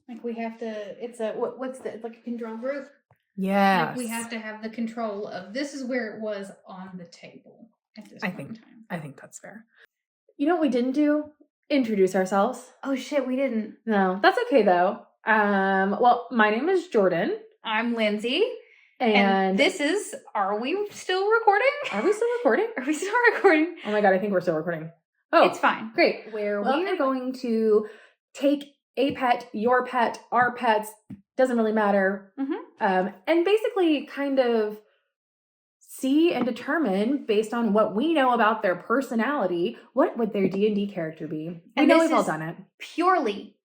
Like we have to, it's a, what's the, like a control group? Yes. Like we have to have the control of this is where it was on the table at this point in time. I think that's fair. You know what we didn't do? Introduce ourselves. Oh shit, we didn't. No, that's okay though. Well, my name is Jordyn. I'm Lyndsey. And this is, are we still recording? Are we still recording? Are we still recording? Oh my God, I think we're still recording. Oh, it's fine. Great. We are going to take a pet, your pet, our pets, doesn't really matter. Mm-hmm. And basically kind of see and determine based on what we know about their personality, what would their D&D character be? And know we've all done it. Purely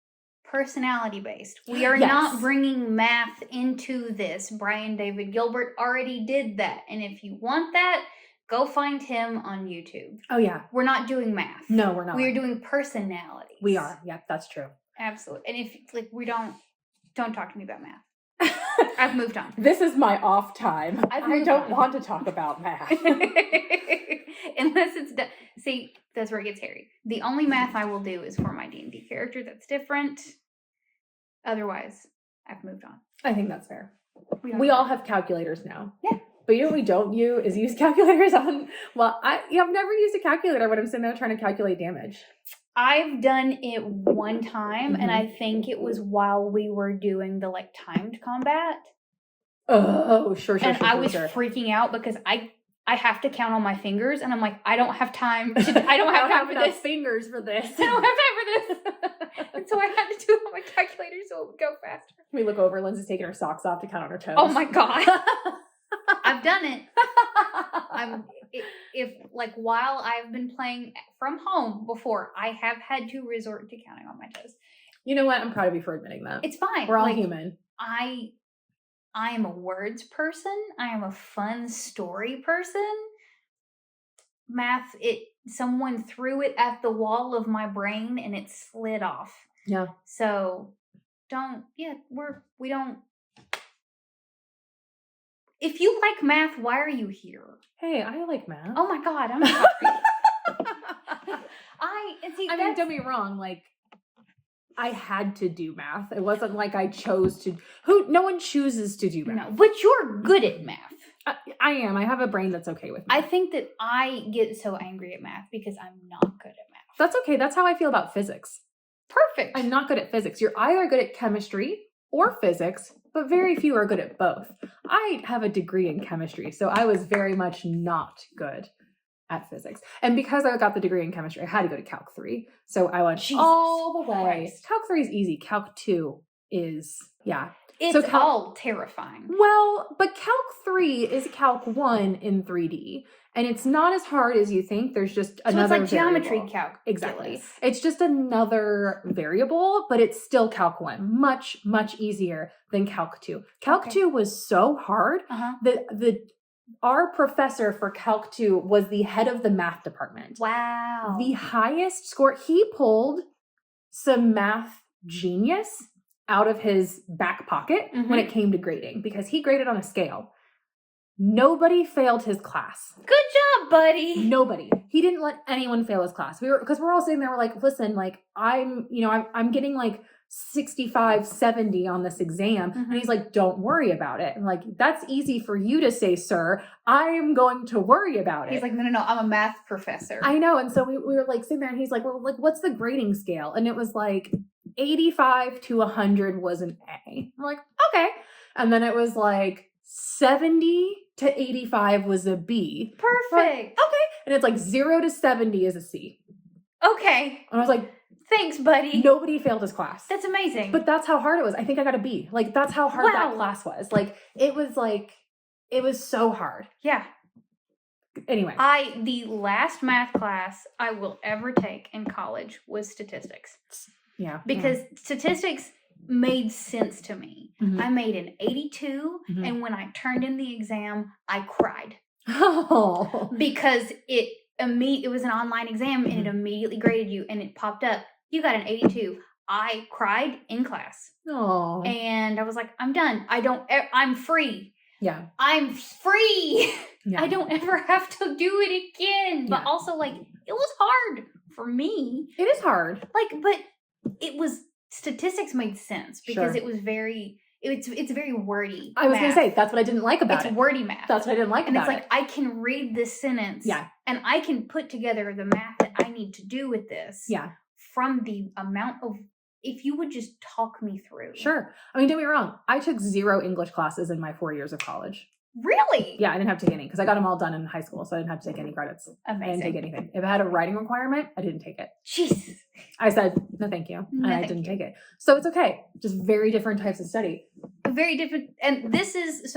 personality based. We are not bringing math into this. Brian David Gilbert already did that. And if you want that, go find him on YouTube. Oh yeah. We're not doing math. No, we're not. We are doing personalities. We are. Yeah, that's true. Absolutely. And if like we don't talk to me about math. I've moved on. This is my off time. I don't want to talk about math. Unless it's see, that's where it gets hairy. The only math I will do is for my D&D character. That's different. Otherwise, I've moved on. I think that's fair. We all have calculators now. Yeah. But you know what we don't use calculators on? Well, I've never used a calculator when I'm sitting there trying to calculate damage. I've done it one time, and I think it was while we were doing the like timed combat. Oh, sure. And I was freaking out because I have to count on my fingers, and I'm like, I don't have time. I don't have time for this. Fingers for this. I don't have time for this. And so I had to do it on my calculator so it would go faster. We look over, Lindsay's taking her socks off to count on her toes. Oh my God. I've done it. If like while I've been playing from home before, I have had to resort to counting on my toes. You know what? I'm proud of you for admitting that. It's fine. We're all human. I am a words person. I am a fun story person. Math, someone threw it at the wall of my brain and it slid off. Yeah. So we don't. If you like math, why are you here? Hey, I like math. Oh my God, I'm sorry. I mean, don't be wrong. Like, I had to do math. It wasn't like I chose to. No one chooses to do math. No, but you're good at math. I am. I have a brain that's okay with math. I think that I get so angry at math because I'm not good at math. That's okay. That's how I feel about physics. Perfect. I'm not good at physics. You're either good at chemistry or physics, but very few are good at both. I have a degree in chemistry, so I was very much not good at physics. And because I got the degree in chemistry, I had to go to Calc 3. So I went all the way. Christ. Calc 3 is easy. Calc 2 is, It's all terrifying. Well, but Calc 3 is Calc 1 in 3D. And it's not as hard as you think. There's just another it's like geometry variable. calc. Exactly. It's just another variable, but it's still Calc 1. Much, much easier than Calc 2. Calc 2 was so hard that our professor for Calc 2 was the head of the math department. Wow. The highest score, he pulled some math genius out of his back pocket when it came to grading because he graded on a scale. Nobody failed his class. Good job, buddy. Nobody. He didn't let anyone fail his class. Because we're all sitting there, we're like, listen, like, I'm getting like 65, 70 on this exam. And he's like, don't worry about it. And like, that's easy for you to say, sir. I'm going to worry about it. He's like, no, I'm a math professor. I know. And so we were like sitting there and he's like, well, like, what's the grading scale? And it was like 85 to 100 was an A. I'm like, okay. And then it was like 70 to 85 was a B. Perfect. Like, okay. And it's like 0 to 70 is a C. Okay. And I was like, thanks, buddy. Nobody failed his class. That's amazing. But that's how hard it was. I think I got a B. Like, that's how hard that class was. Like, it was so hard. Yeah. Anyway. The last math class I will ever take in college was statistics. Yeah. Because statistics made sense to me. I made an 82, and when I turned in the exam, I cried. Oh. Because it was an online exam, and it immediately graded you, and it popped up, you got an 82. I cried in class. Oh. And I was like, I'm done. I'm free. Yeah. I'm free. Yeah. I don't ever have to do it again. But also, like, it was hard for me. It is hard. Like, but it was statistics made sense because Sure. it was it's very wordy. I was going to math. say, that's what I didn't like about It's it. wordy math. That's what I didn't like and about it's like, I can read this sentence. Yeah. And I can put together the math that I need to do with this. Yeah. From the amount of, if you would just talk me through. Sure. I mean, don't get me wrong. I took 0 English classes in my 4 years of college. Really? Yeah, I didn't have to take any because I got them all done in high school, so I didn't have to take any credits. Amazing. I didn't take anything. If I had a writing requirement, I didn't take it. Jesus. I said, no, thank you. And I didn't take it. So it's okay. Just very different types of study. Very different. And this is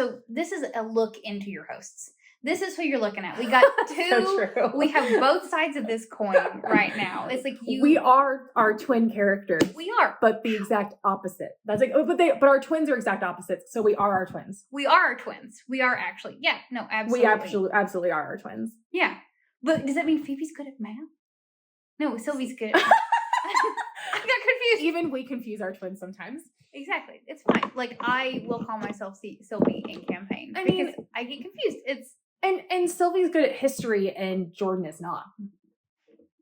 a look into your hosts. This is who you're looking at. We got two. So true. We have both sides of this coin right now. It's like we are our twin characters. We are. But the exact opposite. That's like, but our twins are exact opposites. So we are our twins. We are our twins. We are actually. Yeah, no, absolutely. We absolutely are our twins. Yeah. But does that mean Phoebe's good at math? No, Sylvie's good at math. I got confused. Even we confuse our twins sometimes. Exactly. It's fine. Like, I will call myself Sylvie in campaign. I mean, because I get confused. It's And Sylvie's good at history and Jordyn is not.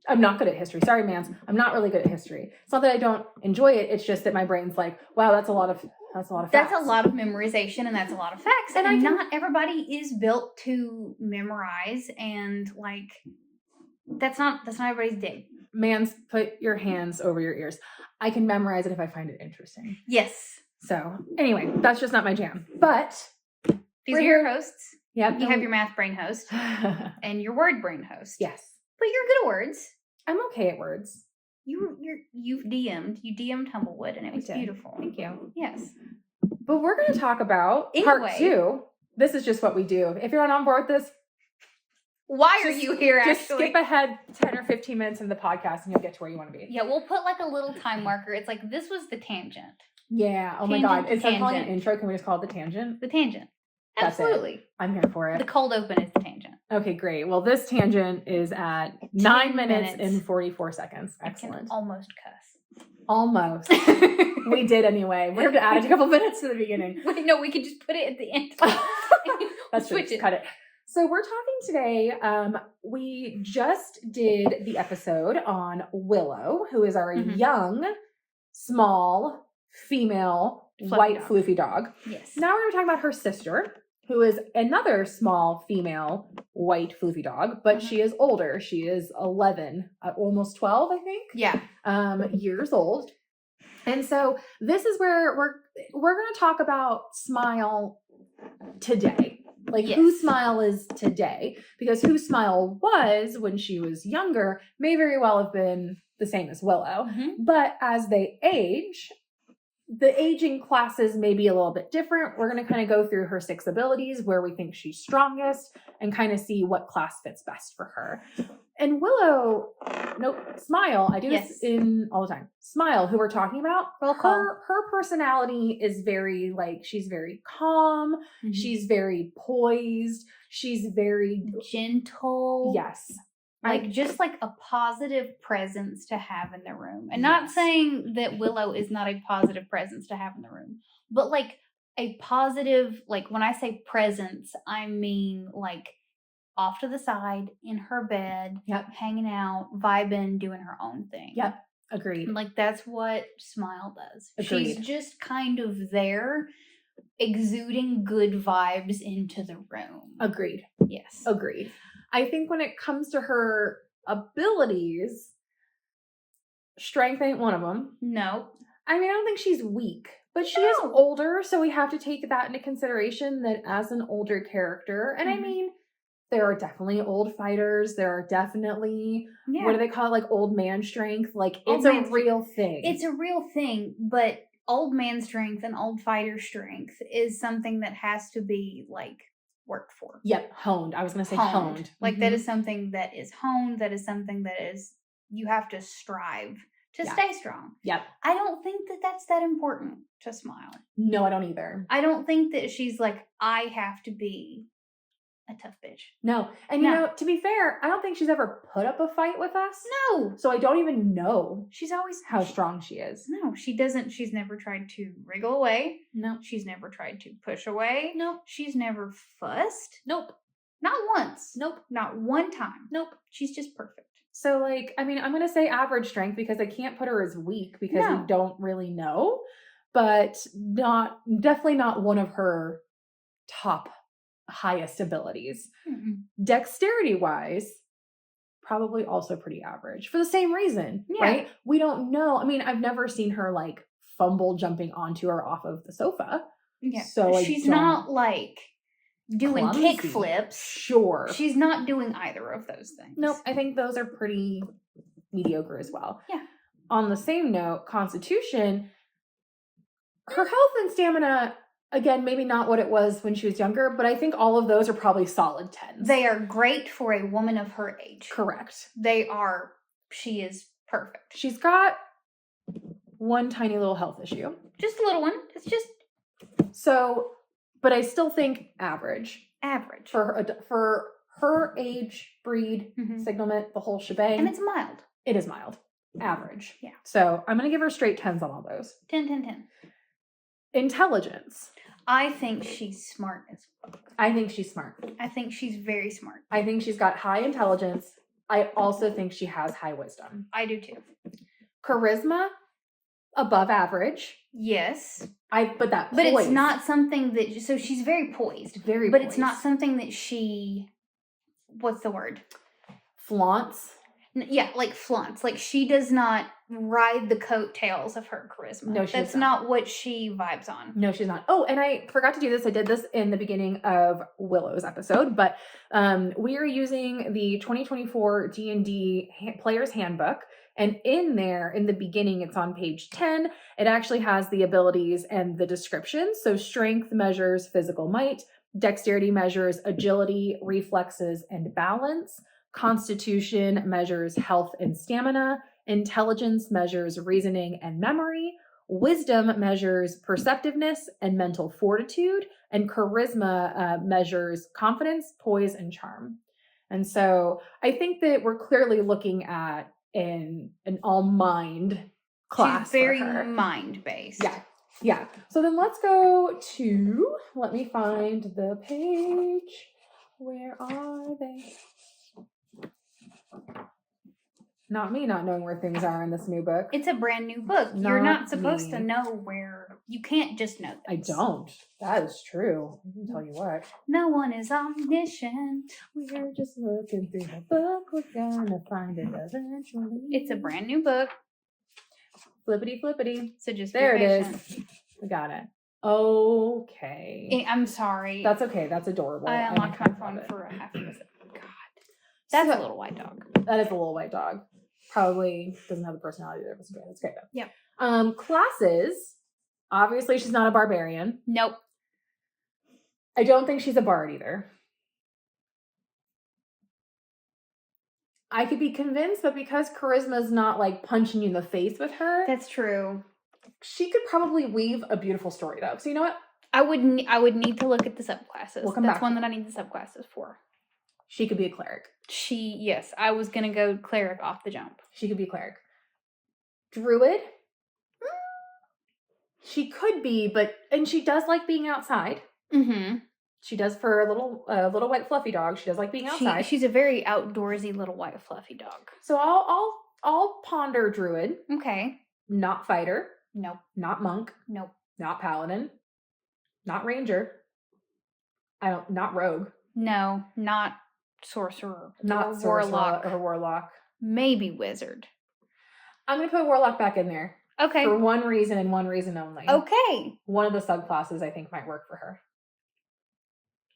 I'm not good at history. Sorry, Mans. I'm not really good at history. It's not that I don't enjoy it. It's just that my brain's like, wow, that's a lot of facts. That's a lot of memorization and that's a lot of facts. And not everybody is built to memorize, and like that's not everybody's dig. Mans, put your hands over your ears. I can memorize it if I find it interesting. Yes. So anyway, that's just not my jam. But these are your hosts. Yep. You have your math brain host and your word brain host. Yes. But you're good at words. I'm okay at words. You DM'd Humblewood, and it was beautiful. Thank you. Yes. But we're going to talk about part 2. This is just what we do. If you're not on board with this, why are you here? Just skip ahead 10 or 15 minutes in the podcast, and you'll get to where you want to be. Yeah, we'll put like a little time marker. It's like, this was the tangent. Yeah. Oh my God. Instead of calling it an intro, can we just call it the tangent? The tangent. Absolutely. I'm here for it. The cold open is the tangent. Okay, great. Well, this tangent is at 9 minutes and 44 seconds. Excellent. I can almost cuss. Almost. We did anyway. We're going to add a couple minutes to the beginning. Wait, no, we could just put it at the end. Let's switch it. Cut it. So we're talking today. We just did the episode on Willow, who is our young, small, female, white floofy dog. Yes. Now we're going to talk about her sister, who is another small female white floofy dog, but she is older. She is 11, almost 12, I think. Yeah. Years old. And so this is where we're going to talk about Smile today. Like who Smile is today, because who Smile was when she was younger may very well have been the same as Willow. But as they age, the aging classes may be a little bit different. We're going to kind of go through her 6 abilities, where we think she's strongest, and kind of see what class fits best for her. And Smile, I do this in all the time. Smile, who we're talking about, her personality is very, like, she's very calm. She's very poised. She's very gentle. Yes. Like, just like a positive presence to have in the room. And not saying that Willow is not a positive presence to have in the room, but like a positive, like when I say presence, I mean like off to the side in her bed, hanging out, vibing, doing her own thing. Yep. Agreed. Like that's what Smile does. Agreed. She's just kind of there, exuding good vibes into the room. Agreed. Yes. Agreed. I think when it comes to her abilities, strength ain't one of them. No. I mean, I don't think she's weak, but she is older, so we have to take that into consideration, that as an older character, and I mean, there are definitely old fighters. There are definitely, what do they call it? Like old man strength. Like it's a real thing. It's a real thing, but old man strength and old fighter strength is something that has to be like worked for. Yep. Honed. I was going to say honed. Like that is something that is honed. That is something that is, you have to strive to stay strong. Yep. I don't think that that's that important to Smile. No, I don't either. I don't think that she's like, I have to be a tough bitch. No. And you know, to be fair, I don't think she's ever put up a fight with us. No. So I don't even know. She's always how strong she is. No, she doesn't. She's never tried to wriggle away. No. She's never tried to push away. Nope. She's never fussed. Nope. Not once. Nope. Not one time. Nope. She's just perfect. So, like, I mean, I'm going to say average strength because I can't put her as weak because we don't really know, but definitely not one of her top highest abilities. Dexterity wise, probably also pretty average for the same reason, right? We don't know. I mean, I've never seen her like fumble jumping onto or off of the sofa. Yeah. So she's not like doing kick flips. Sure. She's not doing either of those things. Nope. I think those are pretty mediocre as well. Yeah. On the same note, Constitution, her health and stamina, again, maybe not what it was when she was younger, but I think all of those are probably solid 10s. They are great for a woman of her age. Correct. She is perfect. She's got one tiny little health issue. Just a little one. It's just... So, but I still think average. Average. For her age, breed, signalment, the whole shebang. And it's mild. It is mild. Average. Yeah. So I'm going to give her straight 10s on all those. 10, 10, 10. Intelligence. I think she's smart as fuck. I think she's smart. I think she's very smart. I think she's got high intelligence. I also think she has high wisdom. I do too. Charisma, above average. Yes. But it's not something that... So she's very poised. Very But poised. it's not something that she... What's the word? Flaunts. Yeah, like flaunts. Like she does not ride the coattails of her charisma. No, that's not what she vibes on. No, she's not. Oh, and I forgot to do this. I did this in the beginning of Willow's episode, but we are using the 2024 D&D Player's Handbook. And in there, in the beginning, it's on page 10. It actually has the abilities and the descriptions. So strength measures physical might, dexterity measures agility, reflexes, and balance. Constitution measures health and stamina. Intelligence measures reasoning and memory. Wisdom measures perceptiveness and mental fortitude. And charisma measures confidence, poise, and charm. And so I think that we're clearly looking at an all mind class. She's very mind based. Yeah. So then let's go to, let me find the page. Where are they? Not me not knowing where things are in this new book. It's a brand new book. You're not supposed to know where. You can't just know things. I don't. That is true. I can tell you what. No one is omniscient. We're just looking through the book. We're gonna find it eventually. It's a brand new book. Flippity flippity. So just there it is. We got it. Okay. I'm sorry. That's okay. That's adorable. I unlocked my phone for a half of a second. God. That's a little white dog. That is a little white dog. Probably doesn't have the personality there. That's great though. Yeah. Classes. Obviously, she's not a barbarian. Nope. I don't think she's a bard either. I could be convinced, but because charisma is not like punching you in the face with her. That's true. She could probably weave a beautiful story though. So you know what? I would need to look at the subclasses. We'll come That's back one that I need the subclasses for. She could be a cleric. Yes, I was going to go cleric off the jump. She could be a cleric. Druid? She could be, and she does like being outside. Mm-hmm. She does for a little white fluffy dog. She does like being outside. She's a very outdoorsy little white fluffy dog. So I'll ponder druid. Okay. Not fighter. Nope. Not monk. Nope. Not paladin. Not ranger. Not rogue. No, not sorcerer. Not warlock. Or warlock. Maybe wizard. I'm going to put warlock back in there. Okay. For one reason and one reason only. Okay. One of the subclasses I think might work for her.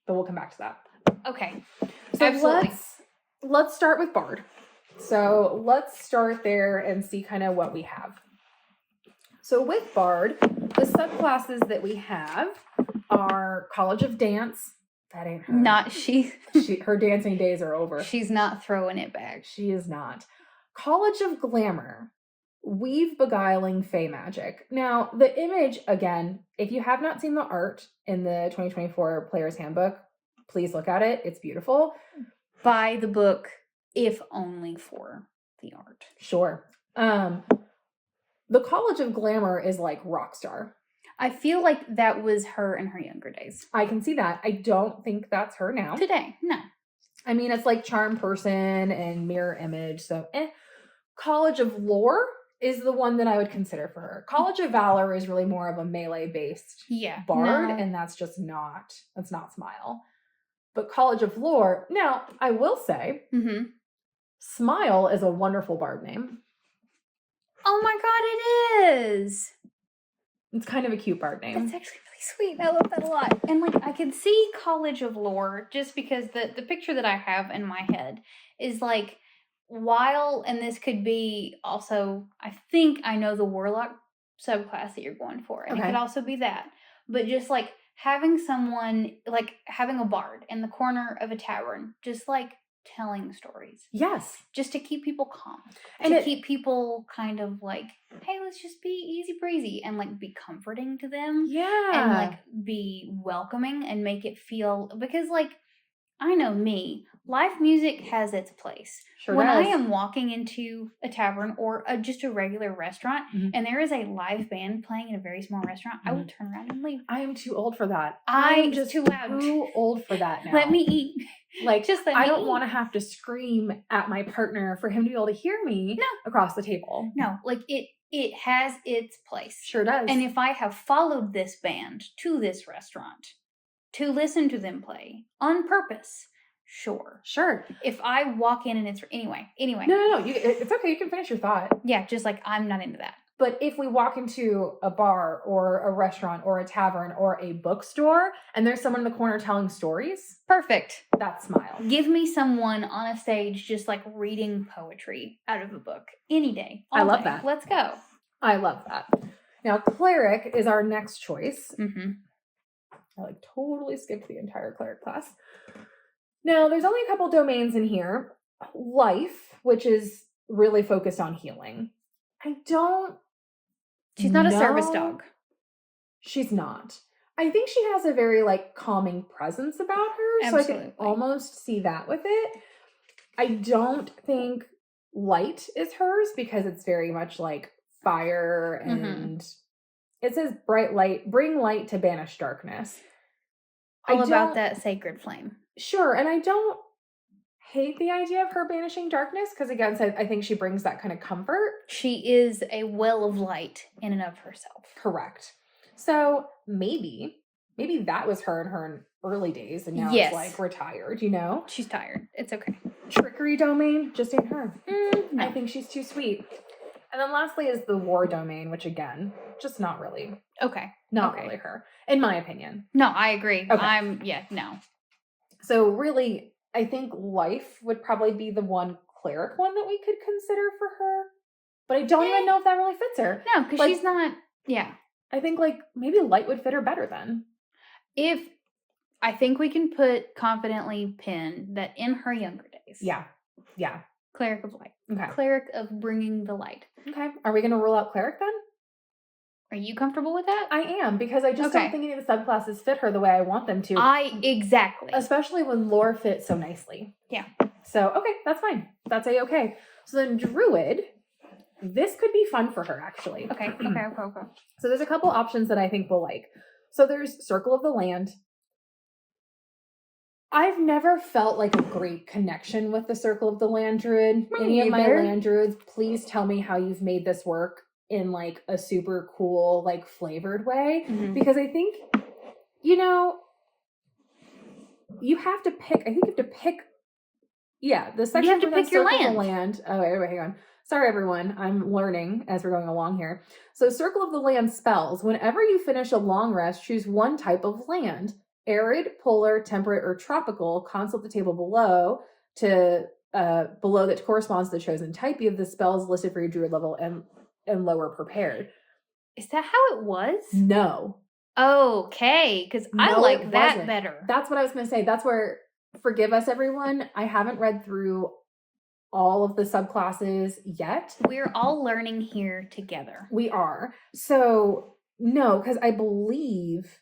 But we'll come back to that. Okay. So absolutely. Let's start with bard. So let's start there and see kind of what we have. So with bard, the subclasses that we have are College of Dance. That ain't her. Not she. Her dancing days are over. She's not throwing it back. She is not. College of Glamour. Weave beguiling fey magic. Now, the image, again, if you have not seen the art in the 2024 Player's Handbook, please look at it. It's beautiful. Buy the book, if only for the art. Sure. The College of Glamour is like Rockstar. I feel like that was her in her younger days. I can see that. I don't think that's her now. Today, no. I mean, it's like charm person and mirror image. So, College of Lore is the one that I would consider for her. College of Valor is really more of a melee based bard, and that's not Smile. But College of Lore, now I will say, Smile is a wonderful bard name. Oh my god, it is. It's kind of a cute bard name. It's actually really sweet. I love that a lot. And like I could see College of Lore just because the picture that I have in my head is like while, and this could be also, I think I know the Warlock subclass that you're going for. And it could also be that. But just like having someone, like having a bard in the corner of a tavern, just like telling stories. Yes. Just to keep people calm. And to keep people kind of like, hey, let's just be easy breezy and like be comforting to them. Yeah. And like be welcoming and make it feel, because like, I know me, live music has its place. Sure when does. I am walking into a tavern or just a regular restaurant and there is a live band playing in a very small restaurant, I will turn around and leave. I am too old for that. I'm just too loud. Too old for that now. Let me eat. Like, just let me I don't eat. want to have to scream at my partner for him to be able to hear me across the table. No, like it has its place. Sure does. And if I have followed this band to this restaurant to listen to them play on purpose, sure. If I walk in and it's anyway. No. It's okay. You can finish your thought. Yeah, just like I'm not into that. But if we walk into a bar or a restaurant or a tavern or a bookstore and there's someone in the corner telling stories, perfect. That's Smile. Give me someone on a stage just like reading poetry out of a book any day. I love that. Let's go. I love that. Now, Cleric is our next choice. I like totally skipped the entire Cleric class. Now, there's only a couple domains in here. Life, which is really focused on healing. She's not a service dog. She's not. I think she has a very like calming presence about her. Absolutely. So I can almost see that with it. I don't think light is hers because it's very much like fire and it says bright light, bring light to banish darkness. All about that sacred flame. Sure. And I don't hate the idea of her banishing darkness because again, I think she brings that kind of comfort. She is a well of light in and of herself. Correct. So maybe that was her in her early days and now it's like retired, you know? She's tired. It's okay. Trickery domain just ain't her. No. I think she's too sweet. And then lastly is the war domain, which again, just not really. Okay. Not really her, in my opinion. No, I agree. Okay. No. So really, I think life would probably be the one cleric one that we could consider for her. But I don't even know if that really fits her. No, because she's not, I think like maybe light would fit her better then. I think we can confidently pin that in her younger days. Yeah. Cleric of light. Okay. Cleric of bringing the light. Okay. Are we going to rule out cleric then? Are you comfortable with that? I am, because I just don't think any of the subclasses fit her the way I want them to. Exactly. Especially when lore fits so nicely. Yeah. So, okay, that's fine. That's a-okay. So then druid, this could be fun for her, actually. Okay. So there's a couple options that I think we'll like. So there's Circle of the Land. I've never felt like a great connection with the Circle of the Land druid. Any of my land druids, please tell me how you've made this work in like a super cool, like flavored way. Because I think, you have to pick, the section you have to pick your Circle of the Land. Oh, wait, hang on. Sorry, everyone. I'm learning as we're going along here. So Circle of the Land spells, whenever you finish a long rest, choose one type of land. Arid, polar, temperate, or tropical. Consult the table below that corresponds to the chosen type. You have the spells listed for your druid level and lower prepared. Is that how it was? No. Okay, because I like that better. That's what I was going to say. That's where, forgive us, everyone. I haven't read through all of the subclasses yet. We're all learning here together. We are. So, no, because I believe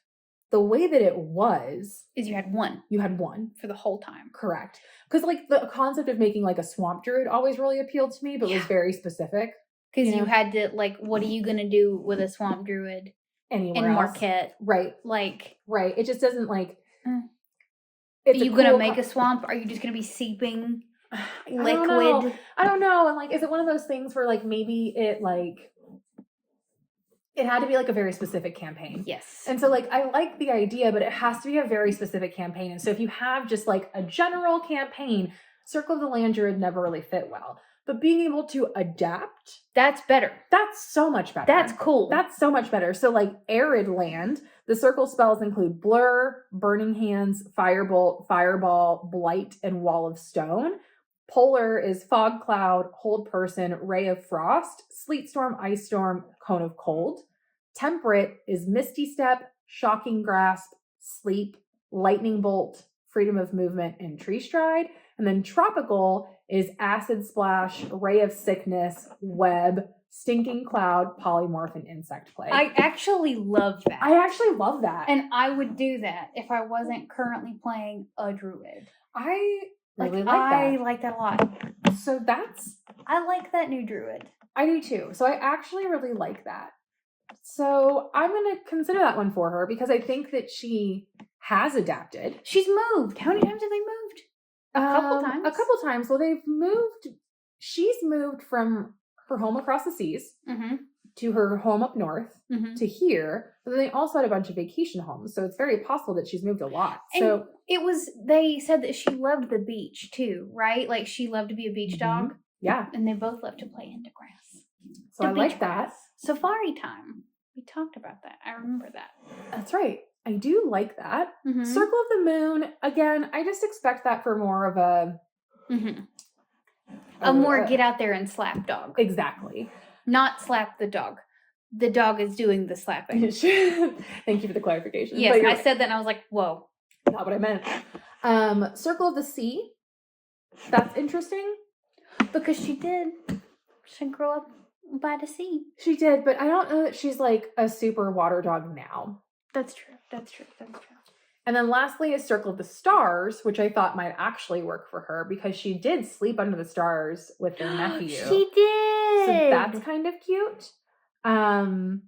the way that it was is you had one. You had one. For the whole time. Correct. Because like the concept of making like a swamp druid always really appealed to me, but was very specific. Because you had to, like, what are you going to do with a swamp druid anywhere in else? Marquette? Right. Like. Right. It just doesn't like. Are you going to make a swamp? Are you just going to be seeping liquid? I don't know. And like, is it one of those things where like maybe it had to be like a very specific campaign? Yes. And so like, I like the idea, but it has to be a very specific campaign. And so if you have just like a general campaign, Circle of the Land Druid never really fit well. But being able to adapt, that's better. That's so much better. That's cool. That's so much better. So like arid land, the circle spells include Blur, Burning Hands, Firebolt, Fireball, Blight, and Wall of Stone. Polar is Fog Cloud, Hold Person, Ray of Frost, Sleet Storm, Ice Storm, Cone of Cold. Temperate is Misty Step, Shocking Grasp, Sleep, Lightning Bolt, Freedom of Movement, and Tree Stride. And then tropical is Acid Splash, Ray of Sickness, Web, Stinking Cloud, Polymorph, and Insect Plague. I actually love that. I actually love that. And I would do that if I wasn't currently playing a druid. I really I like that a lot. So I like that new druid. I do too. So I actually really like that. So I'm going to consider that one for her because I think that she has adapted. She's moved. How many times have they moved? A couple times. A couple times. Well, she's moved from her home across the seas to her home up north to here. But then they also had a bunch of vacation homes. So it's very possible that she's moved a lot. And they said that she loved the beach too, right? Like she loved to be a beach dog. Yeah. And they both love to play in the grass. So I like that. Safari time. We talked about that. I remember that. That's right. I do like that. Circle of the Moon, again, I just expect that for more of a more get out there and slap dog. Exactly. Not slap the dog. The dog is doing the slapping. Thank you for the clarification. Yes, I said that and I was like, whoa. Not what I meant. Circle of the Sea. That's interesting. Because she did grow up by the sea. She did, but I don't know that she's like a super water dog now. That's true. And then lastly is Circle of the Stars, which I thought might actually work for her because she did sleep under the stars with their nephew. She did. So that's kind of cute. God,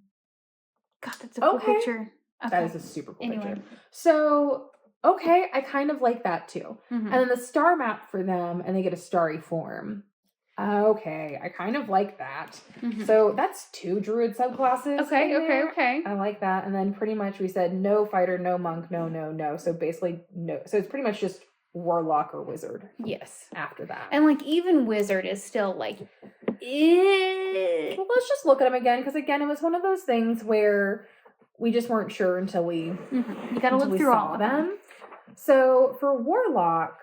that's a cool picture. Okay. That is a super cool picture. So, okay, I kind of like that too. And then the star map for them, and they get a starry form. Okay, I kind of like that. So that's 2 druid subclasses. Okay. I like that. And then pretty much we said no fighter, no monk, no. So basically no. So it's pretty much just warlock or wizard. Yes. After that. And like even wizard is still like, Well, let's just look at them again because again, it was one of those things where we just weren't sure until we you got to look through all of them. So for warlock,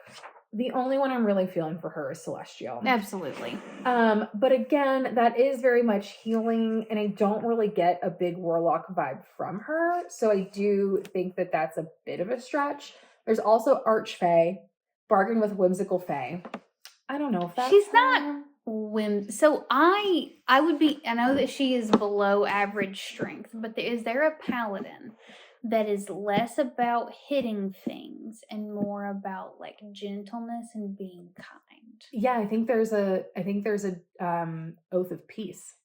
the only one I'm really feeling for her is Celestial. Absolutely. But again, that is very much healing, and I don't really get a big warlock vibe from her. So I do think that that's a bit of a stretch. There's also Archfey, Bargain with Whimsical Fey. I don't know if that's... She's not So I would be... I know that she is below average strength, but is there a paladin that is less about hitting things and more about like gentleness and being kind? Yeah, I think there's a Oath of Peace.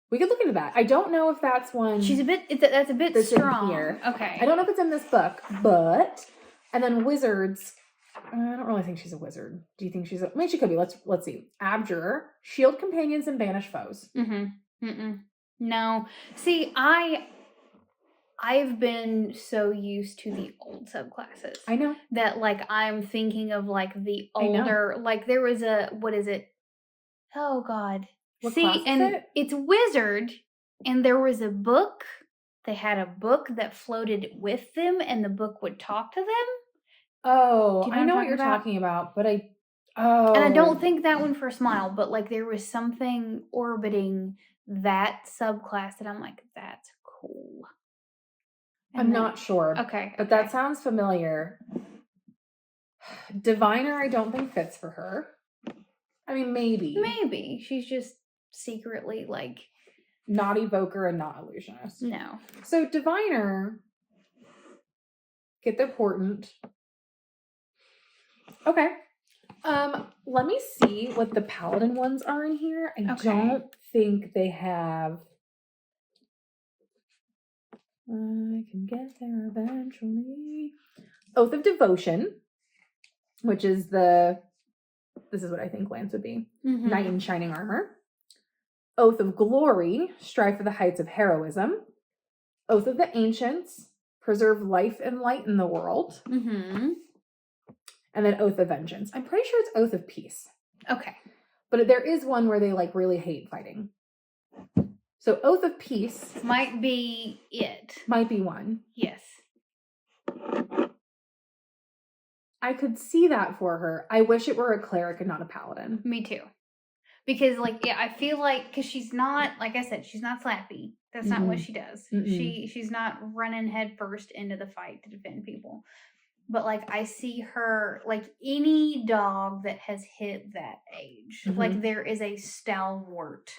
We could look into that. I don't know if that's one. That's a bit strong. Here. Okay. I don't know if it's in this book, but and then wizards. I don't really think she's a wizard. Do you think she's a? I mean, she could be. Let's see. Abjure, shield companions, and banish foes. No. See, I've been so used to the old subclasses. I know. That, like, I'm thinking of, like, the older... Like, there was a... What is it? Oh, God. What class is it? It's wizard, and there was a book. They had a book that floated with them, and the book would talk to them. Oh, I know what you're talking about, but And I don't think that one for Smile, but, like, there was something orbiting that subclass that I'm like, that's cool. I'm not sure. Okay. But that sounds familiar. Diviner, I don't think fits for her. I mean, maybe. Maybe. She's just secretly, like... Not evoker and not illusionist. No. So, Diviner... Get the portent. Okay. Let me see what the paladin ones are in here. I don't think they have... I can get there eventually. Oath of Devotion, which is this is what I think Lance would be. Mm-hmm. Knight in shining armor. Oath of Glory, strive for the heights of heroism. Oath of the Ancients, preserve life and light in the world. Mm-hmm. And then Oath of Vengeance. I'm pretty sure it's Oath of Peace. Okay. But there is one where they like really hate fighting. So Oath of Peace might be it. Might be one. Yes. I could see that for her. I wish it were a cleric and not a paladin. Me too. Because, like, yeah, I feel like, because she's not, like I said, she's not slappy. That's not what she does. She's not running head first into the fight to defend people. But, like, I see her, like, any dog that has hit that age, like, there is a stalwart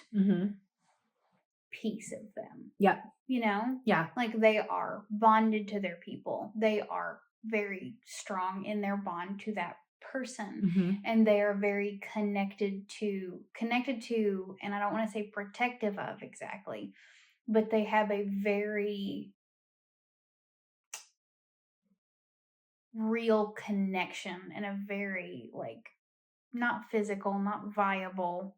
piece of them. Yep. You know? Yeah. Like, they are bonded to their people. They are very strong in their bond to that person. And they are very connected to, and I don't want to say protective of exactly, but they have a very real connection and a very, like, not physical, not viable,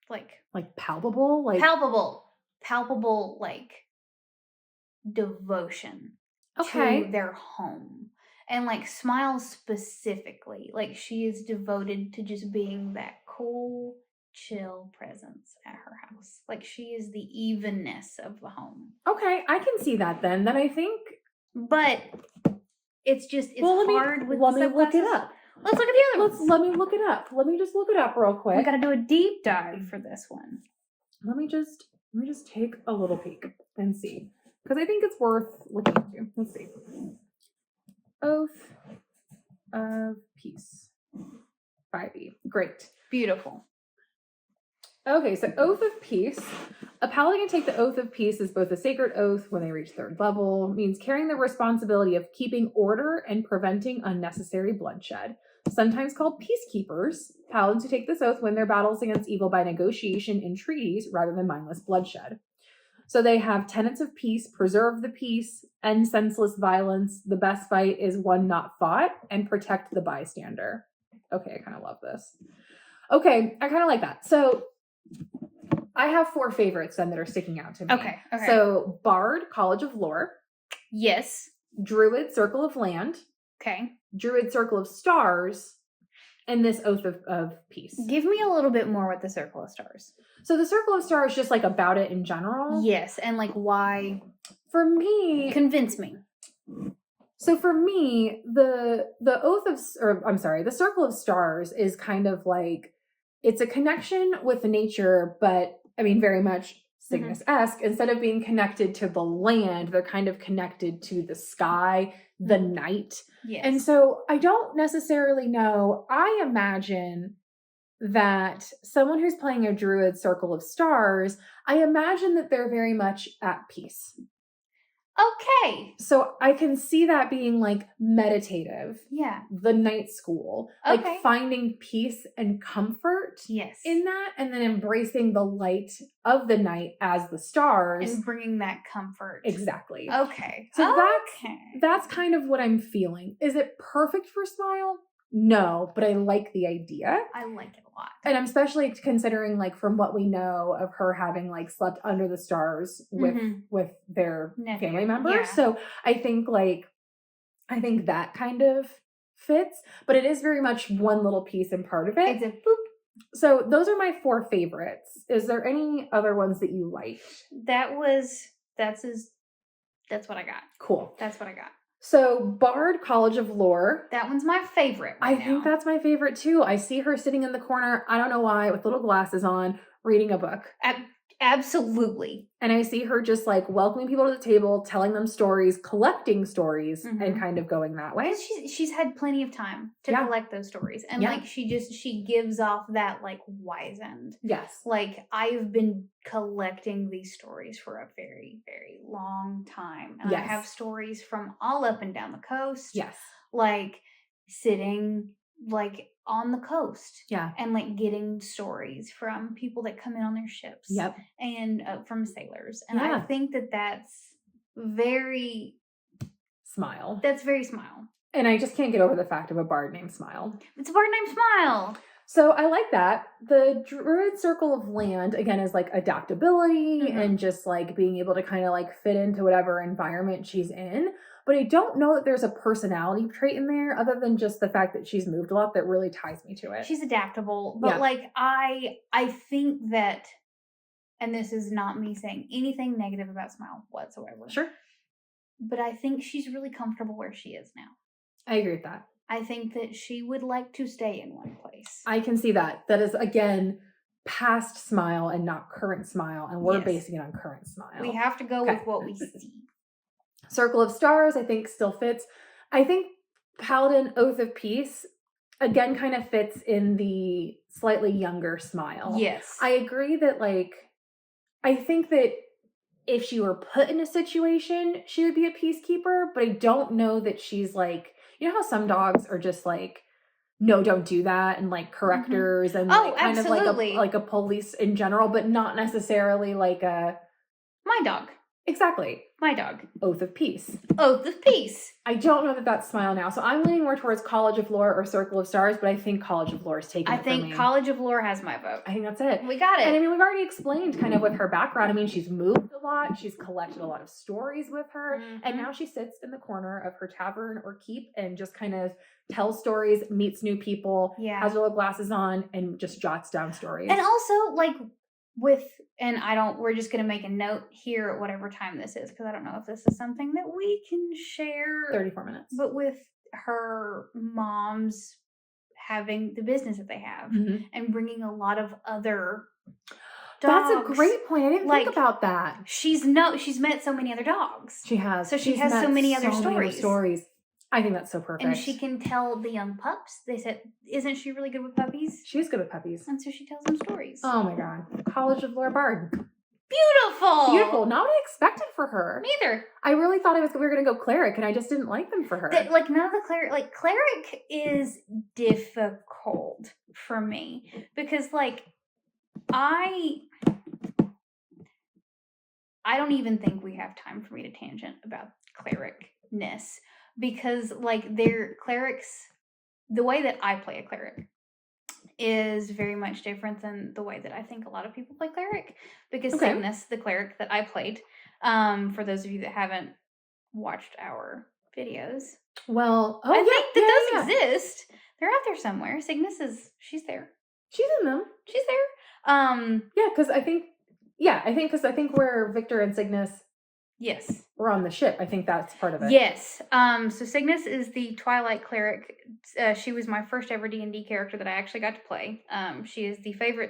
like palpable, like palpable, like, devotion to their home. And, like, Smile specifically, like, she is devoted to just being that cool, chill presence at her house. Like, she is the evenness of the home. Okay, I can see that then. Then I think... But it's just, it's hard with the subclasses. Let me look it up. Let's look at the other ones. Let me look it up. Let me just look it up real quick. We gotta do a deep dive for this one. Let me just take a little peek and see. Because I think it's worth looking into. Let's see. Oath of Peace. 5e. Great. Beautiful. Okay, so Oath of Peace. A paladin can take the Oath of Peace as both a sacred oath when they reach 3rd level, means carrying the responsibility of keeping order and preventing unnecessary bloodshed. Sometimes called peacekeepers, paladins who take this oath win their battles against evil by negotiation and treaties rather than mindless bloodshed. So they have tenets of peace, preserve the peace, end senseless violence, the best fight is one not fought, and protect the bystander. Okay, I kind of love this. Okay, I kind of like that. So I have 4 favorites then that are sticking out to me. Okay. So Bard, College of Lore. Yes. Druid, Circle of Land. Okay. Druid, Circle of Stars. And this Oath of Peace. Give me a little bit more with the Circle of Stars. So the Circle of Stars, just like about it in general. Yes, and like why? For me, convince me. So for me, the Circle of Stars is kind of like, it's a connection with nature, but I mean, very much Cygnus-esque. Instead of being connected to the land, they're kind of connected to the sky, the night. Yes. And so I don't necessarily know. I imagine that someone who's playing a Druid Circle of Stars, I imagine that they're very much at peace. Okay. So I can see that being like meditative. Yeah. The night school. Okay. Like finding peace and comfort. Yes. In that, and then embracing the light of the night as the stars. And bringing that comfort. Exactly. Okay. So that's kind of what I'm feeling. Is it perfect for Smile? No, but I like the idea. I like it a lot. And I'm especially considering, like, from what we know of her having, like, slept under the stars with their family members. Yeah. So I think that kind of fits, but it is very much one little piece and part of it. It's a boop. So those are my 4 favorites. Is there any other ones that you liked? That's what I got. Cool. That's what I got. So, Bard, College of Lore. That one's my favorite right now. I think that's my favorite too. I see her sitting in the corner, I don't know why, with little glasses on, reading a book. Absolutely. And I see her just like welcoming people to the table, telling them stories, collecting stories, and kind of going that way. She's had plenty of time to collect those stories. And like she gives off that like wizened. Yes. Like, I've been collecting these stories for a very, very long time. And I have stories from all up and down the coast. Yes. Like sitting like on the coast. Yeah. And like getting stories from people that come in on their ships. Yep. And from sailors. And I think that that's very Smile. That's very Smile. And I just can't get over the fact of a bard named Smile. It's a bard named Smile. So I like that. The Druid Circle of Land, again, is like adaptability and just like being able to kind of like fit into whatever environment she's in. But I don't know that there's a personality trait in there other than just the fact that she's moved a lot that really ties me to it. She's adaptable. But like I think that, and this is not me saying anything negative about Smile whatsoever. Sure. But I think she's really comfortable where she is now. I agree with that. I think that she would like to stay in one place. I can see that. That is, again, past Smile and not current Smile. And we're basing it on current Smile. We have to go with what we see. Circle of Stars, I think, still fits. I think Paladin Oath of Peace, again, kind of fits in the slightly younger Smile. Yes. I agree that, like, I think that if she were put in a situation, she would be a peacekeeper, but I don't know that she's like, you know how some dogs are just like, no, don't do that, and like correctors and like kind of like a police in general, but not necessarily like a my dog. Exactly. My dog. Oath of Peace. Oath of Peace. I don't know that that's Smile now, so I'm leaning more towards College of Lore or Circle of Stars, but I think College of Lore is taking it for me. I think College of Lore has my vote. I think that's it. We got it. And I mean, we've already explained kind of with her background. I mean, she's moved a lot. She's collected a lot of stories with her. And now she sits in the corner of her tavern or keep and just kind of tells stories, meets new people, has her little glasses on, and just jots down stories. And also, like, we're just going to make a note here at whatever time this is, because I don't know if this is something that we can share. 34 minutes. But with her mom's having the business that they have and bringing a lot of other dogs. That's a great point. I didn't think about that. She's met so many other dogs. She has. So she has so many other stories. I think that's so perfect. And she can tell the young pups. They said, isn't she really good with puppies? She is good with puppies. And so she tells them stories. Oh my God. College of Lore Bard. Beautiful. Beautiful. Not what I expected for her. Neither. I really thought we were going to go cleric, and I just didn't like them for her. Like, none of the cleric... Like, cleric is difficult for me. Because, like, I don't even think we have time for me to tangent about clericness. Because, like, they're clerics, the way that I play a cleric is very much different than the way that I think a lot of people play cleric. Because Cygnus, the cleric that I played, for those of you that haven't watched our videos. Well, I think that those exist. They're out there somewhere. Cygnus she's there. She's in them. She's there. Yeah, because I think where Victor and Cygnus we're on the ship. I think that's part of it. Yes. So Cygnus is the Twilight cleric. She was my first ever D&D character that I actually got to play. She is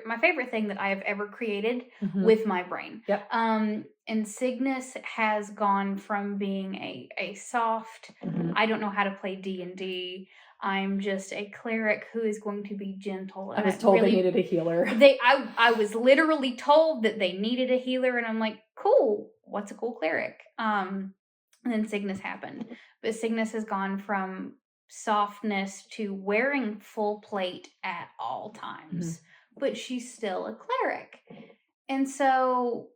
my favorite thing that I have ever created with my brain. Yep. And Cygnus has gone from being a soft, I don't know how to play D&D. I'm just a cleric who is going to be gentle. I was told they needed a healer. I was literally told that they needed a healer, and I'm like, cool. What's a cool cleric? And then Cygnus happened. But Cygnus has gone from softness to wearing full plate at all times. But she's still a cleric. And so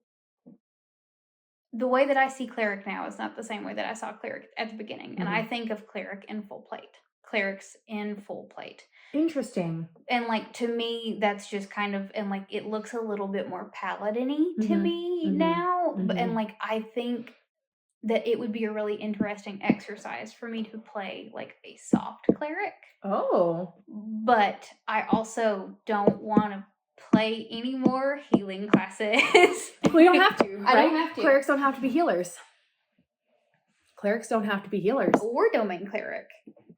the way that I see cleric now is not the same way that I saw cleric at the beginning. And I think of cleric in full plate. Clerics in full plate. Interesting. And like, to me, that's just kind of, and like, it looks a little bit more paladin-y to me now. And like, I think that it would be a really interesting exercise for me to play like a soft cleric. Oh. But I also don't want to play any more healing classes. We don't have to, right? I don't have to. Clerics don't have to be healers. Clerics don't have to be healers. Or domain cleric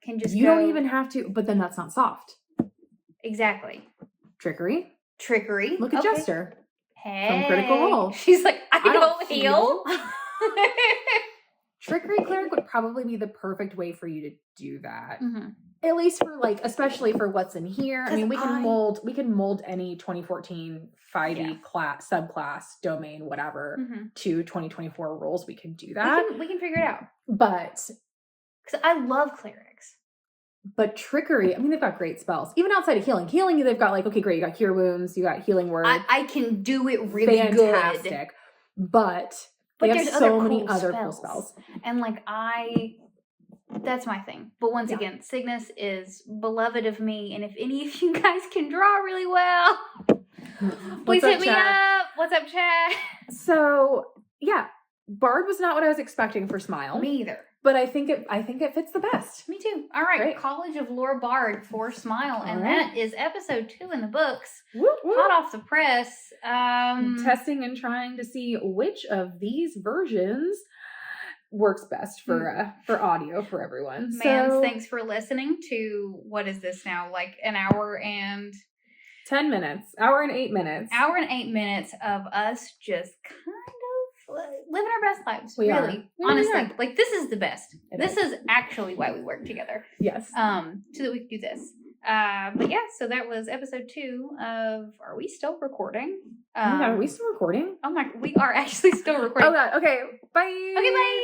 can just You don't even have to, but then that's not soft. Exactly. Trickery. Look at Jester. Hey. From Critical Role. She's like, I don't heal. Trickery cleric would probably be the perfect way for you to do that. At least for like, especially for what's in here. I mean, we can mold any 2014 5e class, subclass, domain, whatever, to 2024 rules. We can do that. We can figure it out. But because I love clerics. But trickery, I mean, they've got great spells. Even outside of healing. Healing, they've got like, okay, great, you got Cure Wounds, you got Healing Word. I can do it really fantastic. Good. But they have there's so many other cool spells. And like, I That's my thing. But once again, Cygnus is beloved of me, and if any of you guys can draw really well, please hit me up. What's up, chat? So, yeah, Bard was not what I was expecting for Smile. Me either. But I think it fits the best. Me too. All right, Great. College of Lore Bard for Smile, and right. that is episode 2 in the books. Whoop, whoop. Hot off the press. Testing and trying to see which of these versions works best for audio for everyone. Man, so, thanks for listening to, what is this now? Like an hour and 10 minutes. Hour and 8 minutes. Hour and 8 minutes of us just kind of living our best lives. We honestly, are. like this is the best. This is actually why we work together. Yes. So that we can do this. But yeah, so that was episode 2 of. Are we still recording? Are we still recording? Oh my, we are actually still recording. Oh god. Okay. Bye. Okay, bye.